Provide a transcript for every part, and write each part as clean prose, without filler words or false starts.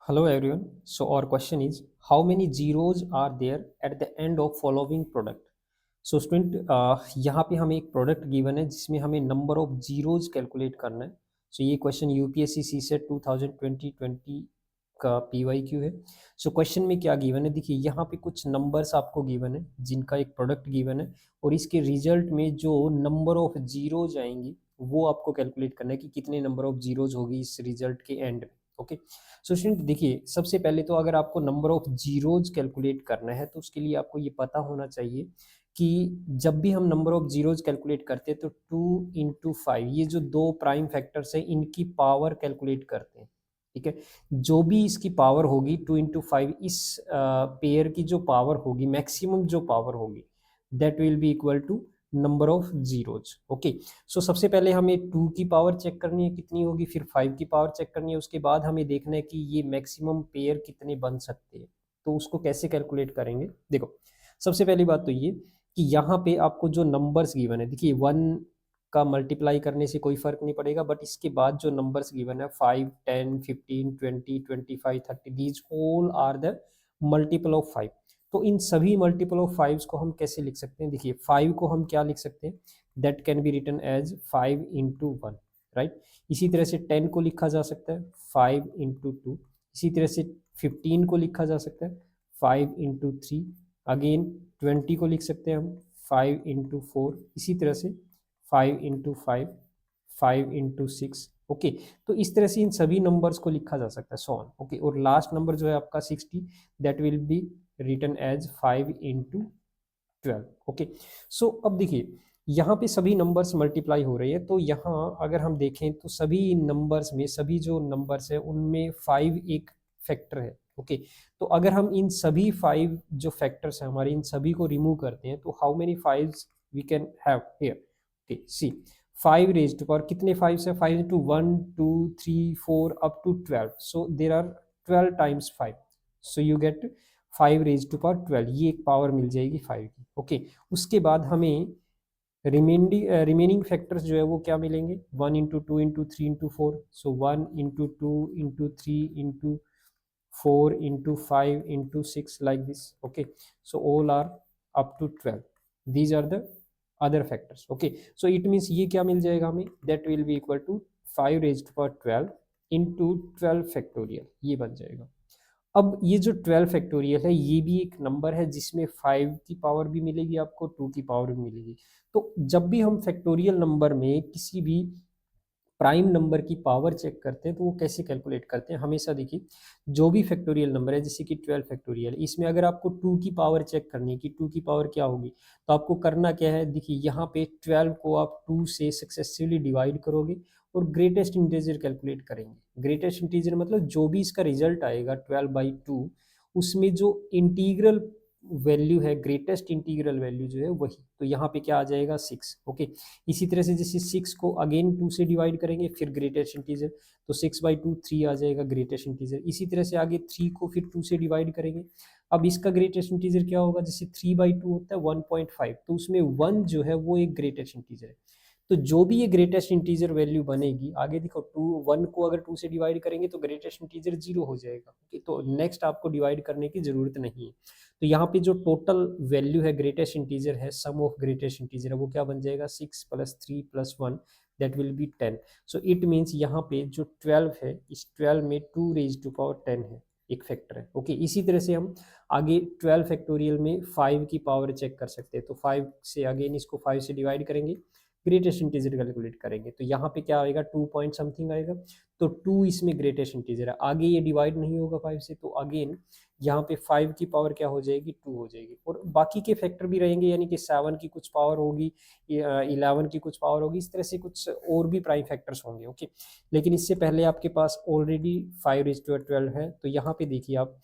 Hello everyone. So our question is how many zeros are there at the end of following product? So student यहाँ पे हमें एक product given है जिसमें हमें नंबर ऑफ जीरोज कैलकुलेट करना है. सो ये क्वेश्चन यूपीएससी सीसेट 2020 का पीवाईक्यू है. सो क्वेश्चन में क्या गिवन है, देखिए यहाँ पे कुछ नंबर्स आपको गिवन है जिनका एक प्रोडक्ट गिवन है और इसके रिजल्ट में जो नंबर ऑफ जीरोज आएंगी वो आपको कैलकुलेट करना है कि कितने नंबर ऑफ जीरोज होगी इस रिजल्ट के एंड में. ओके. सो स्टूडेंट देखिए, सबसे पहले तो अगर आपको नंबर ऑफ जीरोज कैलकुलेट करना है तो उसके लिए आपको ये पता होना चाहिए कि जब भी हम नंबर ऑफ जीरोज कैलकुलेट करते हैं तो 2 × 5 ये जो दो प्राइम फैक्टर्स हैं इनकी पावर कैलकुलेट करते हैं. ठीक है. जो भी इसकी पावर होगी 2 × 5 इस पेयर की जो पावर होगी, मैक्सिमम जो पावर होगी, that will be equal to number of zeros. Okay. So सबसे पहले हमें 2 की पावर चेक करनी है कितनी होगी, फिर 5 की पावर चेक करनी है, उसके बाद हमें देखना है कि ये मैक्सिमम पेयर कितने बन सकते हैं. तो उसको कैसे कैलकुलेट करेंगे, देखो सबसे पहली बात तो ये कि यहाँ पे आपको जो नंबर्स गिवन है, देखिए 1 का मल्टीप्लाई करने से कोई फर्क नहीं पड़ेगा, बट इसके बाद जो नंबर्स गिवन है 5, 10, 15, 20, 25, 30 these all are the multiple of 5. तो इन सभी मल्टीपल ऑफ 5 को हम कैसे लिख सकते हैं, देखिए 5 को हम क्या लिख सकते हैं, that can be written as 5 × 1, right. इसी तरह से 10 को लिखा जा सकता है 5 × 2. इसी तरह से 15 को लिखा जा सकता है 5 × 3. अगेन 20 को लिख सकते हैं हम 5 × 4. इसी तरह से 5 × 5, 5 × 6. ओके. तो इस तरह से इन सभी नंबर्स को लिखा जा सकता है सो ऑन. ओके. और लास्ट नंबर जो है आपका 60, that will be written as 5 × 12. Okay. So अब देखिए यहाँ पे सभी नंबर्स मल्टीप्लाई हो रहे हैं, तो यहाँ अगर हम देखें तो सभी नंबर्स में सभी जो नंबर्स है उनमें 5 एक फैक्टर है. ओके. तो अगर हम इन सभी 5 जो फैक्टर्स हैं हमारे, इन सभी को रिमूव करते हैं तो how many 5s we can have here. Okay. See 5 raise to power कितने 5 है, 5 × 1 2 3 4 up to 12. So there are 12 times 5. So you get 5 raise to power 12. ये एक पावर मिल जाएगी 5 की. ओके. उसके बाद हमें रिमेनिंग फैक्टर्स जो है वो क्या मिलेंगे, 1 × 2 × 3 × 4. सो 1 × 2 × 3 × 4 × 5 × 6 like this. Okay. So all are up to 12. These are the other factors. Okay. So it means ये क्या मिल जाएगा हमें, that will be equal to 5 raised to power 12 into 12 factorial. ये बन जाएगा. अब ये जो 12 फैक्टोरियल है ये भी एक नंबर है जिसमें 5 की पावर भी मिलेगी आपको, 2 की पावर भी मिलेगी. तो जब भी हम फैक्टोरियल नंबर में किसी भी प्राइम नंबर की पावर चेक करते हैं तो वो कैसे कैलकुलेट करते हैं, हमेशा देखिए जो भी फैक्टोरियल नंबर है जैसे कि 12 फैक्टोरियल, इसमें अगर आपको 2 की पावर चेक करनी है कि 2 की पावर क्या होगी, तो आपको करना क्या है, देखिए यहाँ पे 12 को आप 2 से सक्सेसिवली डिवाइड करोगे और ग्रेटेस्ट इंटीजर कैलकुलेट करेंगे. ग्रेटेस्ट इंटीजर मतलब जो भी इसका रिजल्ट आएगा 12/2 उसमें जो इंटीग्रल वैल्यू है, ग्रेटेस्ट इंटीग्रल वैल्यू जो है वही, तो यहाँ पे क्या आ जाएगा 6. ओके. इसी तरह से जैसे 6 को अगेन 2 से डिवाइड करेंगे फिर ग्रेटेस्ट इंटीजर, तो 6/2 3 आ जाएगा ग्रेटेस्ट इंटीजर. इसी तरह से आगे 3 को फिर 2 से डिवाइड करेंगे. अब इसका ग्रेटेस्ट इंटीजर क्या होगा, जैसे 3/2 होता है 1.5, तो उसमें 1 जो है वो एक ग्रेटेस्ट इंटीजर है. तो जो भी ये ग्रेटेस्ट इंटीजर वैल्यू बनेगी, आगे देखो 1 को अगर 2 से डिवाइड करेंगे तो ग्रेटेस्ट इंटीजर 0 हो जाएगा. ओके. तो नेक्स्ट आपको डिवाइड करने की जरूरत नहीं है. तो यहाँ पे जो टोटल वैल्यू है ग्रेटेस्ट इंटीजर है, सम ऑफ ग्रेटेस्ट इंटीजर है, वो क्या बन जाएगा 6 + 3 + 1, that will B 10. So it means यहाँ पे जो 12 है इस 12 में 2 रेज टू पावर 10 है, एक फैक्टर है. ओके. इसी तरह से हम आगे 12 फैक्टोरियल में 5 की पावर चेक कर सकते हैं, तो 5 से अगेन इसको 5 से डिवाइड करेंगे, ग्रेटेस्ट इंटीजर कैलकुलेट करेंगे, तो यहाँ पे क्या आएगा 2 पॉइंट समथिंग आएगा. तो 2 इसमें ग्रेटेस्ट इंटीजर है, आगे ये डिवाइड नहीं होगा 5 से, तो अगेन यहाँ पे 5 की पावर क्या हो जाएगी 2 हो जाएगी. और बाकी के फैक्टर भी रहेंगे, यानी कि 7 की कुछ पावर होगी, 11 की कुछ पावर होगी, इस तरह से कुछ और भी प्राइम फैक्टर्स होंगे. ओके. लेकिन इससे पहले आपके पास ऑलरेडी 5 raised to 12 है, तो यहाँ पे देखिए आप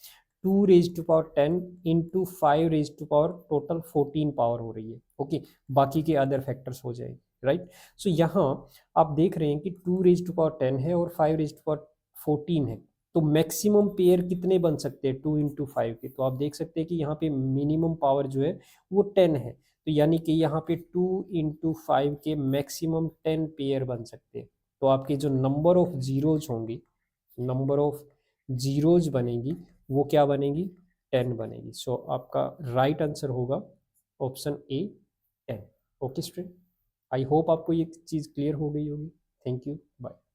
2 raised to power 10 into 5 raised to power total 14 power हो रही है. ओके. बाकी के अदर फैक्टर्स हो जाएंगे, राइट. सो यहाँ आप देख रहे हैं कि 2 raised to power 10 है और 5 raised to power 14 है, तो मैक्सिमम पेयर कितने बन सकते हैं 2 × 5 के, तो आप देख सकते हैं कि यहाँ पे मिनिमम पावर जो है वो 10 है, तो यानी कि यहाँ पे 2 × 5 के मैक्सिमम 10 पेयर बन सकते हैं. तो आपके जो नंबर ऑफ जीरोज होंगे, नंबर ऑफ जीरोज बनेगी वो क्या बनेगी, 10 बनेगी। सो आपका राइट आंसर होगा option A 10। Okay student, I hope आपको ये चीज़ क्लियर हो गई होगी। Thank you, bye.